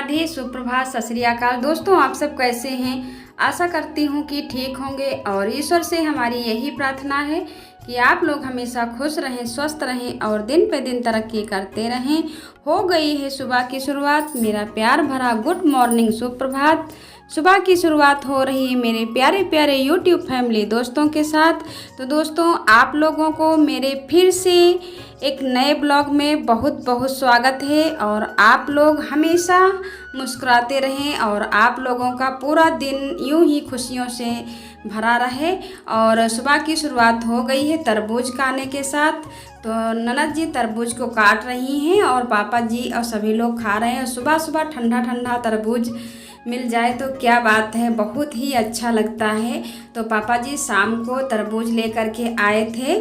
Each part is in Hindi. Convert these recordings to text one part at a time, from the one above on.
राधे, सुप्रभात, सत श्री अकाल। दोस्तों, आप सब कैसे हैं? आशा करती हूँ कि ठीक होंगे और ईश्वर से हमारी यही प्रार्थना है कि आप लोग हमेशा खुश रहें, स्वस्थ रहें और दिन पे दिन तरक्की करते रहें। हो गई है सुबह की शुरुआत, मेरा प्यार भरा गुड मॉर्निंग, सुप्रभात। सुबह की शुरुआत हो रही है मेरे प्यारे प्यारे यूट्यूब फैमिली दोस्तों के साथ। तो दोस्तों, आप लोगों को मेरे फिर से एक नए ब्लॉग में बहुत बहुत स्वागत है और आप लोग हमेशा मुस्कुराते रहें और आप लोगों का पूरा दिन यूं ही खुशियों से भरा रहे। और सुबह की शुरुआत हो गई है तरबूज खाने के साथ। तो ननद जी तरबूज को काट रही हैं और पापा जी और सभी लोग खा रहे हैं। सुबह सुबह ठंडा ठंडा तरबूज मिल जाए तो क्या बात है, बहुत ही अच्छा लगता है। तो पापा जी शाम को तरबूज लेकर के आए थे,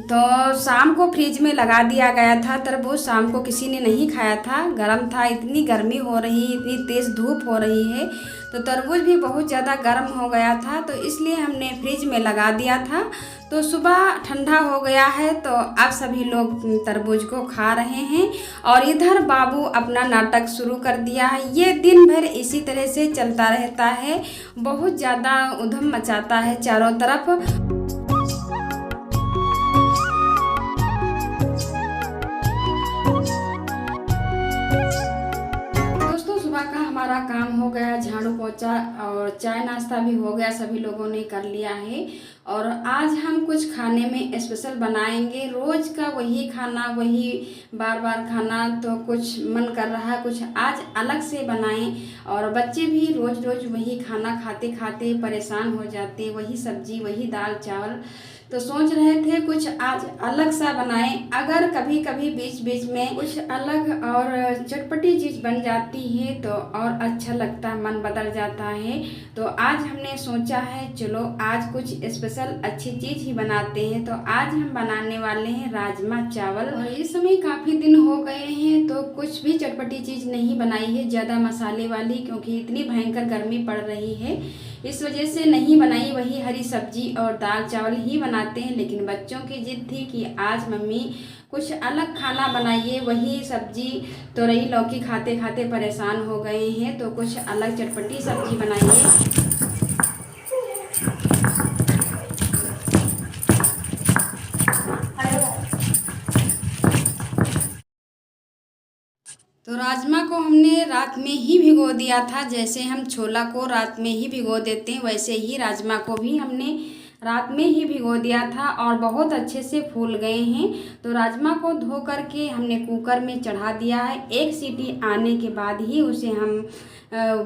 तो शाम को फ्रिज में लगा दिया गया था तरबूज। शाम को किसी ने नहीं खाया था, गर्म था। इतनी गर्मी हो रही, इतनी तेज़ धूप हो रही है तो तरबूज भी बहुत ज़्यादा गर्म हो गया था, तो इसलिए हमने फ्रिज में लगा दिया था। तो सुबह ठंडा हो गया है तो अब सभी लोग तरबूज को खा रहे हैं और इधर बाबू अपना नाटक शुरू कर दिया है। ये दिन भर इसी तरह से चलता रहता है, बहुत ज़्यादा उधम मचाता है चारों तरफ। हमारा काम हो गया, झाड़ू पोछा और चाय नाश्ता भी हो गया, सभी लोगों ने कर लिया है। और आज हम कुछ खाने में स्पेशल बनाएंगे। रोज़ का वही खाना, वही बार बार खाना, तो कुछ मन कर रहा है कुछ आज अलग से बनाएं। और बच्चे भी रोज़ रोज़ वही खाना खाते खाते परेशान हो जाते, वही सब्जी, वही दाल चावल। तो सोच रहे थे कुछ आज अलग सा बनाएं। अगर कभी कभी बीच बीच में कुछ अलग और चटपटी चीज़ बन जाती है तो और अच्छा लगता है, मन बदल जाता है। तो आज हमने सोचा है चलो आज कुछ स्पेशल अच्छी चीज़ ही बनाते हैं। तो आज हम बनाने वाले हैं राजमा चावल। और इस समय काफ़ी दिन हो गए हैं तो कुछ भी चटपटी चीज़ नहीं बनाई है ज़्यादा मसाले वाली, क्योंकि इतनी भयंकर गर्मी पड़ रही है, इस वजह से नहीं बनाई। वही हरी सब्जी और दाल चावल ही बनाते हैं। लेकिन बच्चों की जिद थी कि आज मम्मी कुछ अलग खाना बनाइए, वही सब्जी तोरई लौकी खाते खाते परेशान हो गए हैं, तो कुछ अलग चटपटी सब्जी बनाइए। तो राजमा को हमने रात में ही भिगो दिया था। जैसे हम छोला को रात में ही भिगो देते हैं, वैसे ही राजमा को भी हमने रात में ही भिगो दिया था और बहुत अच्छे से फूल गए हैं। तो राजमा को धो करके हमने कुकर में चढ़ा दिया है। एक सीटी आने के बाद ही उसे हम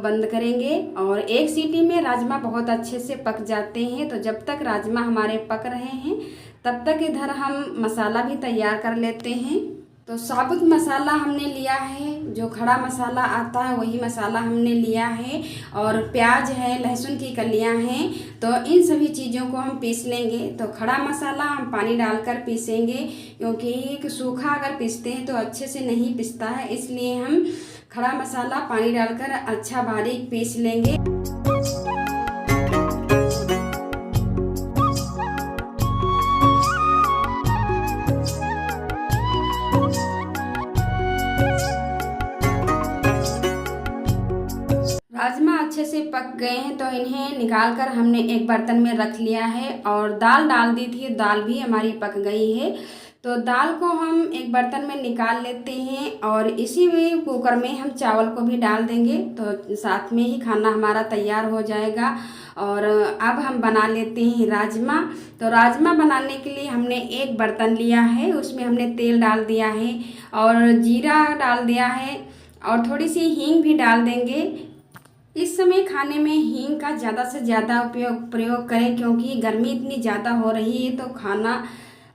बंद करेंगे और एक सीटी में राजमा बहुत अच्छे से पक जाते हैं। तो जब तक राजमा हमारे पक रहे हैं तब तक इधर हम मसाला भी तैयार कर लेते हैं। तो साबुत मसाला हमने लिया है, जो खड़ा मसाला आता है वही मसाला हमने लिया है। और प्याज है, लहसुन की कलियां हैं, तो इन सभी चीज़ों को हम पीस लेंगे। तो खड़ा मसाला हम पानी डालकर पीसेंगे, क्योंकि सूखा अगर पीसते हैं तो अच्छे से नहीं पिसता है, इसलिए हम खड़ा मसाला पानी डालकर अच्छा बारीक पीस लेंगे। राजमा अच्छे से पक गए हैं तो इन्हें निकाल कर हमने एक बर्तन में रख लिया है। और दाल डाल दी थी, दाल भी हमारी पक गई है। तो दाल को हम एक बर्तन में निकाल लेते हैं और इसी में कुकर में हम चावल को भी डाल देंगे, तो साथ में ही खाना हमारा तैयार हो जाएगा। और अब हम बना लेते हैं राजमा। तो राजमा बनाने के लिए हमने एक बर्तन लिया है, उसमें हमने तेल डाल दिया है और जीरा डाल दिया है और थोड़ी सी हींग भी डाल देंगे। इस समय खाने में हींग का ज़्यादा से ज़्यादा प्रयोग करें, क्योंकि गर्मी इतनी ज़्यादा हो रही है। तो खाना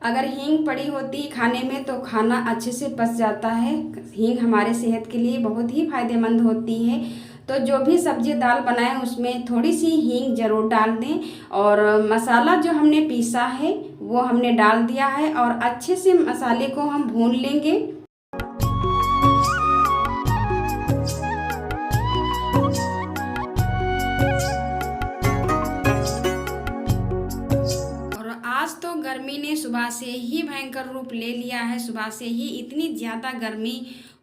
अगर हींग पड़ी होती खाने में तो खाना अच्छे से पच जाता है। हींग हमारे सेहत के लिए बहुत ही फायदेमंद होती है। तो जो भी सब्जी दाल बनाएं उसमें थोड़ी सी हींग ज़रूर डाल दें। और मसाला जो हमने पीसा है वो हमने डाल दिया है और अच्छे से मसाले को हम भून लेंगे। गर्मी ने सुबह से ही भयंकर रूप ले लिया है। सुबह से ही इतनी ज़्यादा गर्मी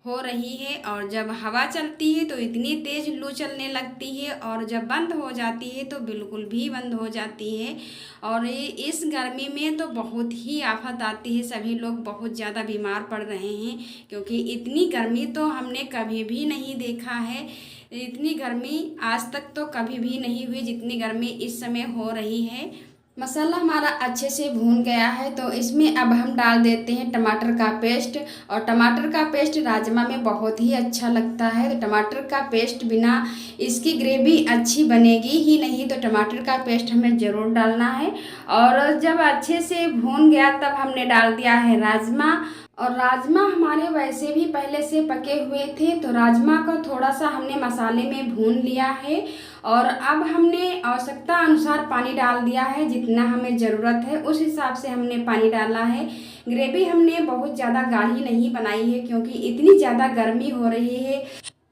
हो रही है। और जब हवा चलती है तो इतनी तेज़ लू चलने लगती है, और जब बंद हो जाती है तो बिल्कुल भी बंद हो जाती है। और इस गर्मी में तो बहुत ही आफत आती है, सभी लोग बहुत ज़्यादा बीमार पड़ रहे हैं, क्योंकि इतनी गर्मी तो हमने कभी भी नहीं देखा है। इतनी गर्मी आज तक तो कभी भी नहीं हुई जितनी गर्मी इस समय हो रही है। मसाला हमारा अच्छे से भून गया है, तो इसमें अब हम डाल देते हैं टमाटर का पेस्ट। और टमाटर का पेस्ट राजमा में बहुत ही अच्छा लगता है, तो टमाटर का पेस्ट बिना इसकी ग्रेवी अच्छी बनेगी ही नहीं, तो टमाटर का पेस्ट हमें ज़रूर डालना है। और जब अच्छे से भून गया तब हमने डाल दिया है राजमा। और राजमा हमारे वैसे भी पहले से पके हुए थे, तो राजमा को थोड़ा सा हमने मसाले में भून लिया है। और अब हमने आवश्यकता अनुसार पानी डाल दिया है, जितना हमें ज़रूरत है उस हिसाब से हमने पानी डाला है। ग्रेवी हमने बहुत ज़्यादा गाढ़ी नहीं बनाई है, क्योंकि इतनी ज़्यादा गर्मी हो रही है।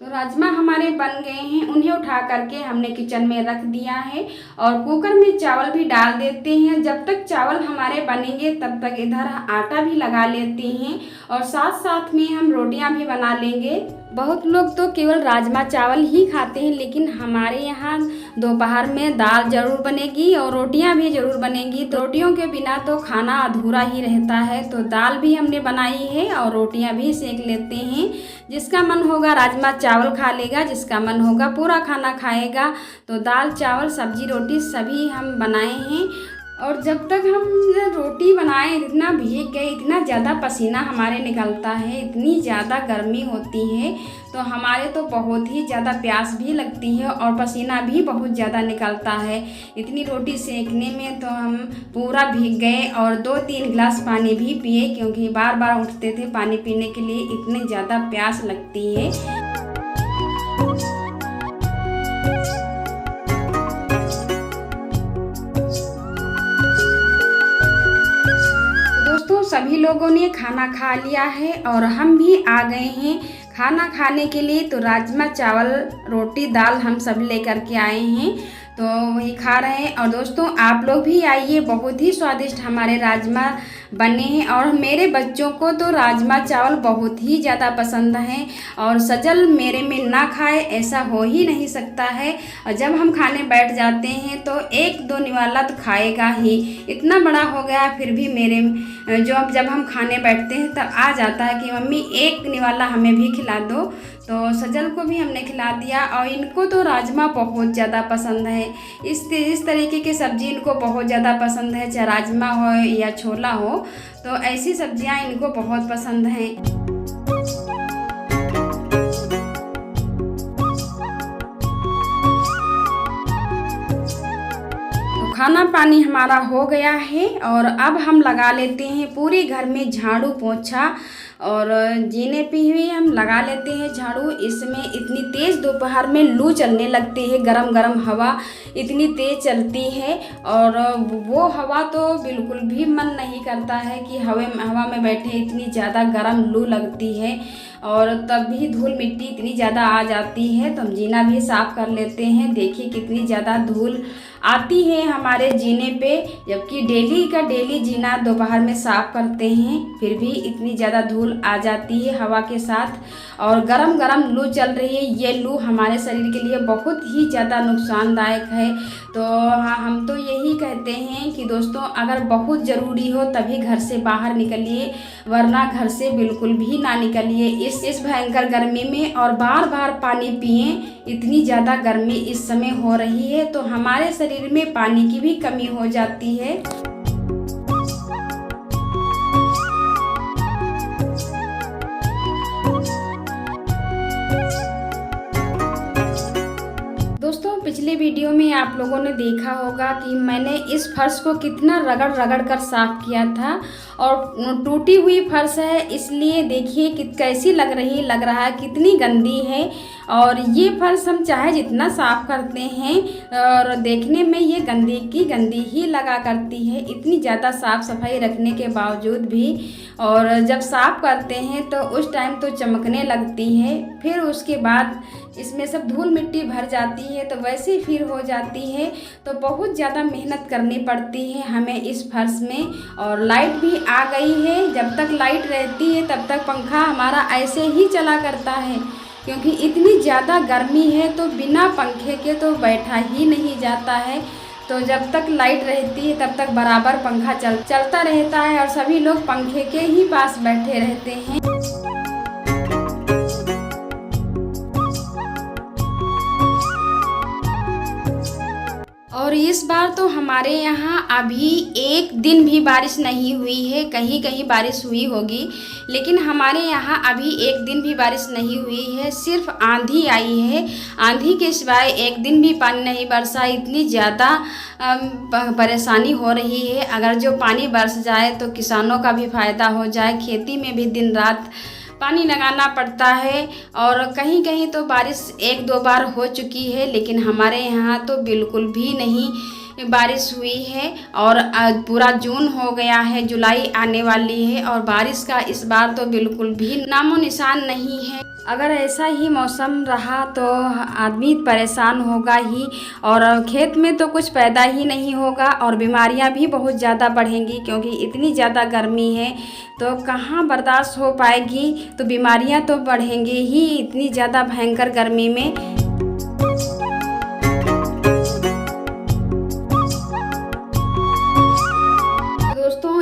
तो राजमा हमारे बन गए हैं, उन्हें उठा करके हमने किचन में रख दिया है। और कुकर में चावल भी डाल देते हैं। जब तक चावल हमारे बनेंगे तब तक इधर आटा भी लगा लेते हैं, और साथ साथ में हम रोटियां भी बना लेंगे। बहुत लोग तो केवल राजमा चावल ही खाते हैं, लेकिन हमारे यहाँ दोपहर में दाल ज़रूर बनेगी और रोटियां भी ज़रूर बनेंगी। तो रोटियों के बिना तो खाना अधूरा ही रहता है, तो दाल भी हमने बनाई है और रोटियां भी सेक लेते हैं। जिसका मन होगा राजमा चावल खा लेगा, जिसका मन होगा पूरा खाना खाएगा। तो दाल चावल सब्जी रोटी सभी हम बनाए हैं। और जब तक हम रोटी बनाएं इतना भीग गए, इतना ज़्यादा पसीना हमारे निकलता है, इतनी ज़्यादा गर्मी होती है, तो हमारे तो बहुत ही ज़्यादा प्यास भी लगती है और पसीना भी बहुत ज़्यादा निकलता है। इतनी रोटी सेकने में तो हम पूरा भीग गए और 2-3 गिलास पानी भी पिए, क्योंकि बार बार उठते थे पानी पीने के लिए, इतनी ज़्यादा प्यास लगती है। सभी लोगों ने खाना खा लिया है और हम भी आ गए हैं खाना खाने के लिए। तो राजमा चावल रोटी दाल हम सब लेकर के आए हैं, तो वही खा रहे हैं। और दोस्तों आप लोग भी आइए, बहुत ही स्वादिष्ट हमारे राजमा बने हैं। और मेरे बच्चों को तो राजमा चावल बहुत ही ज़्यादा पसंद हैं, और सजल मेरे में ना खाए ऐसा हो ही नहीं सकता है। और जब हम खाने बैठ जाते हैं तो 1-2 निवाला तो खाएगा ही। इतना बड़ा हो गया फिर भी मेरे जब हम खाने बैठते हैं तब आ जाता है कि मम्मी 1 निवाला हमें भी खिला दो। तो सजल को भी हमने खिला दिया, और इनको तो राजमा बहुत ज़्यादा पसंद है। इस तरीके की सब्ज़ी इनको बहुत ज़्यादा पसंद है, चाहे राजमा हो या छोला हो, तो ऐसी सब्जियां इनको बहुत पसंद हैं। तो खाना पानी हमारा हो गया है, और अब हम लगा लेते हैं पूरे घर में झाड़ू पोछा, और जीने पे भी हम लगा लेते हैं झाड़ू। इसमें इतनी तेज़ दोपहर में लू चलने लगती है, गरम गरम हवा इतनी तेज़ चलती है, और वो हवा तो बिल्कुल भी मन नहीं करता है कि हवा में बैठे, इतनी ज़्यादा गरम लू लगती है। और तब भी धूल मिट्टी इतनी ज़्यादा आ जाती है, तो हम जीना भी साफ़ कर लेते हैं। देखिए कितनी ज़्यादा धूल आती है हमारे जीने पे, जबकि डेली का डेली जीना दोपहर में साफ़ करते हैं, फिर भी इतनी ज़्यादा धूल आ जाती है हवा के साथ। और गरम गरम लू चल रही है, ये लू हमारे शरीर के लिए बहुत ही ज़्यादा नुकसानदायक है। तो हाँ, हम तो यही कहते हैं कि दोस्तों अगर बहुत ज़रूरी हो तभी घर से बाहर निकलिए, वरना घर से बिल्कुल भी ना निकलिए इस भयंकर गर्मी में। और बार बार पानी पिएं, इतनी ज़्यादा गर्मी इस समय हो रही है, तो हमारे शरीर में पानी की भी कमी हो जाती है। पिछले वीडियो में आप लोगों ने देखा होगा कि मैंने इस फर्श को कितना रगड़ रगड़ कर साफ़ किया था, और टूटी हुई फर्श है, इसलिए देखिए कि कैसी लग रहा है, कितनी गंदी है। और ये फर्श हम चाहे जितना साफ़ करते हैं और देखने में ये गंदी की गंदी ही लगा करती है, इतनी ज़्यादा साफ़ सफाई रखने के बावजूद भी। और जब साफ़ करते हैं तो उस टाइम तो चमकने लगती है, फिर उसके बाद इसमें सब धूल मिट्टी भर जाती है तो वैसे फिर हो जाती है। तो बहुत ज़्यादा मेहनत करनी पड़ती है हमें इस फर्श में। और लाइट भी आ गई है, जब तक लाइट रहती है तब तक पंखा हमारा ऐसे ही चला करता है, क्योंकि इतनी ज़्यादा गर्मी है तो बिना पंखे के तो बैठा ही नहीं जाता है। तो जब तक लाइट रहती है तब तक बराबर पंखा चलता रहता है और सभी लोग पंखे के ही पास बैठे रहते हैं। और इस बार तो हमारे यहाँ अभी एक दिन भी बारिश नहीं हुई है, कहीं कहीं बारिश हुई होगी, लेकिन हमारे यहाँ अभी एक दिन भी बारिश नहीं हुई है। सिर्फ आंधी आई है, आंधी के सिवाय एक दिन भी पानी नहीं बरसा। इतनी ज़्यादा परेशानी हो रही है। अगर जो पानी बरस जाए तो किसानों का भी फ़ायदा हो जाए, खेती में भी दिन रात पानी लगाना पड़ता है। और कहीं कहीं तो बारिश एक दो बार हो चुकी है, लेकिन हमारे यहाँ तो बिल्कुल भी नहीं बारिश हुई है। और पूरा जून हो गया है, जुलाई आने वाली है और बारिश का इस बार तो बिल्कुल भी नामो निशान नहीं है। अगर ऐसा ही मौसम रहा तो आदमी परेशान होगा ही, और खेत में तो कुछ पैदा ही नहीं होगा और बीमारियां भी बहुत ज़्यादा बढ़ेंगी, क्योंकि इतनी ज़्यादा गर्मी है तो कहाँ बर्दाश्त हो पाएगी। तो बीमारियां तो बढ़ेंगी ही इतनी ज़्यादा भयंकर गर्मी में।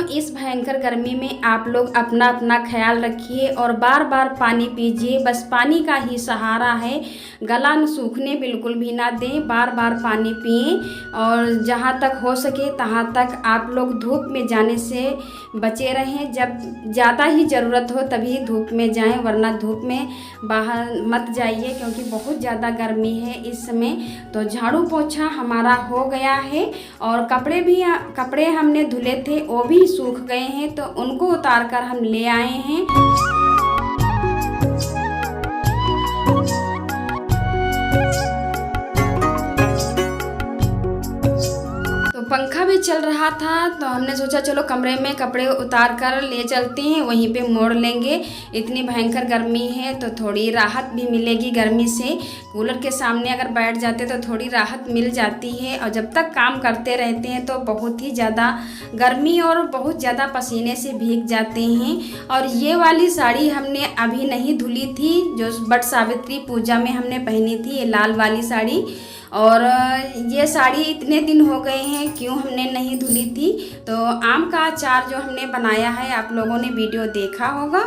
इस भयंकर गर्मी में आप लोग अपना अपना ख्याल रखिए और बार बार पानी पीजिए, बस पानी का ही सहारा है। गला न सूखने बिल्कुल भी ना दें, बार बार पानी पिएं। और जहाँ तक हो सके तहाँ तक आप लोग धूप में जाने से बचे रहें। जब ज़्यादा ही ज़रूरत हो तभी धूप में जाएं, वरना धूप में बाहर मत जाइए, क्योंकि बहुत ज़्यादा गर्मी है इस समय। तो झाड़ू पोछा हमारा हो गया है और कपड़े हमने धुले थे वो भी सूख गए हैं, तो उनको उतार कर हम ले आए हैं। पंखा भी चल रहा था तो हमने सोचा चलो कमरे में कपड़े उतार कर ले चलते हैं, वहीं पे मोड़ लेंगे। इतनी भयंकर गर्मी है तो थोड़ी राहत भी मिलेगी गर्मी से। कूलर के सामने अगर बैठ जाते तो थोड़ी राहत मिल जाती है, और जब तक काम करते रहते हैं तो बहुत ही ज़्यादा गर्मी और बहुत ज़्यादा पसीने से भीग जाते हैं। और ये वाली साड़ी हमने अभी नहीं धुली थी, जो वट सावित्री पूजा में हमने पहनी थी, ये लाल वाली साड़ी। और ये साड़ी इतने दिन हो गए हैं, क्यों हमने नहीं धुली थी। तो आम का अचार जो हमने बनाया है, आप लोगों ने वीडियो देखा होगा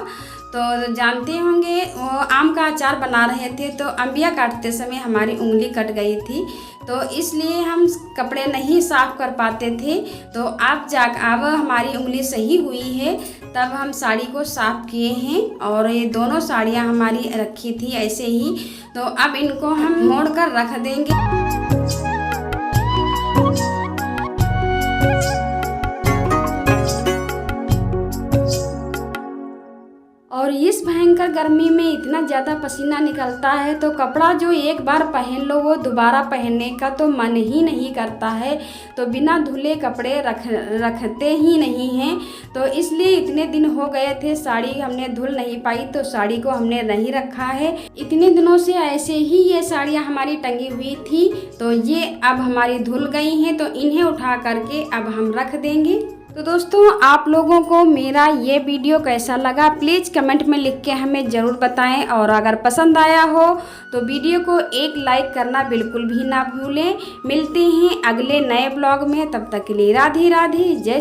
तो जानते होंगे। वो आम का अचार बना रहे थे तो अंबिया काटते समय हमारी उंगली कट गई थी, तो इसलिए हम कपड़े नहीं साफ़ कर पाते थे। तो अब हमारी उंगली सही हुई है, तब हम साड़ी को साफ़ किए हैं। और ये दोनों साड़ियाँ हमारी रखी थी ऐसे ही, तो अब इनको हम मोड़ कर रख देंगे। और इस भयंकर गर्मी में इतना ज़्यादा पसीना निकलता है तो कपड़ा जो एक बार पहन लो वो दोबारा पहनने का तो मन ही नहीं करता है। तो बिना धुले कपड़े रखते ही नहीं हैं। तो इसलिए इतने दिन हो गए थे साड़ी हमने धुल नहीं पाई, तो साड़ी को हमने नहीं रखा है। इतने दिनों से ऐसे ही ये साड़ियाँ हमारी टंगी हुई थी, तो ये अब हमारी धुल गई हैं, तो इन्हें उठा करके अब हम रख देंगे। तो दोस्तों, आप लोगों को मेरा ये वीडियो कैसा लगा प्लीज़ कमेंट में लिख के हमें ज़रूर बताएं। और अगर पसंद आया हो तो वीडियो को एक लाइक करना बिल्कुल भी ना भूलें। मिलते हैं अगले नए ब्लॉग में, तब तक के लिए राधे राधे, जय